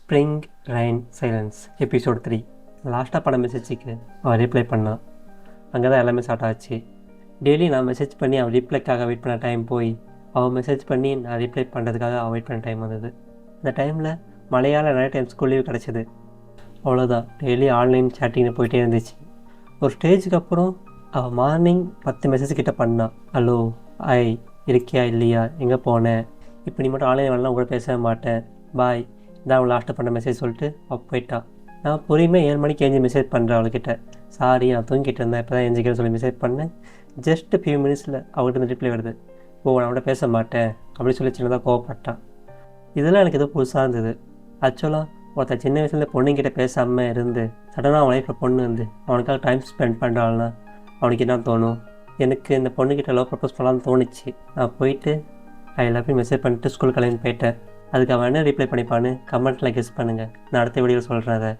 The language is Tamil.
Spring rain silence episode 3. லாஸ்ட்டாக பண்ண மெசேஜுக்கு அவன் ரிப்ளை பண்ணான். அங்கே தான் எல்லாமே ஸ்டார்ட் ஆச்சு. டெய்லி நான் மெசேஜ் பண்ணி அவன் ரிப்ளைக்காக வெயிட் பண்ண டைம் போய் அவன் மெசேஜ் பண்ணி நான் ரிப்ளை பண்ணுறதுக்காக அவன் வெயிட் பண்ண டைம் வந்தது. அந்த டைமில் மழையால் நிறைய டைம் ஸ்கூல் லீவ் கிடச்சிது. அவ்வளோதான், டெய்லி ஆன்லைன் சேட்டிங்னு போயிட்டே இருந்துச்சு. ஒரு ஸ்டேஜுக்கு அப்புறம் அவள் மார்னிங் 10 மெசேஜ் கிட்ட பண்ணான். ஹலோ, ஐ இருக்கியா இல்லையா, எங்கே போனேன், இப்போ நீ மட்டும் ஆன்லைன் வரலாம், கூட பேச மாட்டேன், பாய், இதான் அவன் லாஸ்ட்டாக பண்ண மெசேஜ் சொல்லிட்டு அவள் போயிட்டான். நான் பொறுமையாக 7 மணிக்கு எழுஞ்சி மெசேஜ் பண்ணுறேன் அவள்கிட்ட. சாரி, நான் தூங்கிட்டு இருந்தேன், இப்போ தான் எழுந்திக்கிறேன்னு சொல்லி மெசேஜ் பண்ணேன். ஜஸ்ட் ஃபியூ மினிட்ஸில் அவள்கிட்ட இந்த ரிப்ளை வருது. நான் அவன்கிட்ட பேச மாட்டேன் அப்படி சொல்லி சின்னதாக கோவப்பட்டான். இதெல்லாம் எனக்கு ஏதோ புதுசாக இருந்தது. ஆக்சுவலாக ஒருத்தர் சின்ன வயசுலேருந்து பொண்ணுங்கிட்ட பேசாமல் இருந்து சடனாக அவன் லைஃப்பில் பொண்ணு வந்து அவனுக்காக டைம் ஸ்பெண்ட் பண்ணுறாள்னா அவனுக்கு என்ன தோணும்? எனக்கு இந்த பொண்ணுக்கிட்ட லவ் ப்ரப்போஸ் பண்ணலான்னு தோணுச்சு. நான் போயிட்டு ஐ லவ் யூ மெசேஜ் பண்ணிட்டு ஸ்கூல் கிளம்பி போயிட்டேன். அதுக்கு அவன் என்ன ரிப்ளை பண்ணிப்பான்னு கமெண்ட்டில் கெஸ் பண்ணுங்கள். நான் அடுத்த வீடியோவில் சொல்கிறேன் அதை.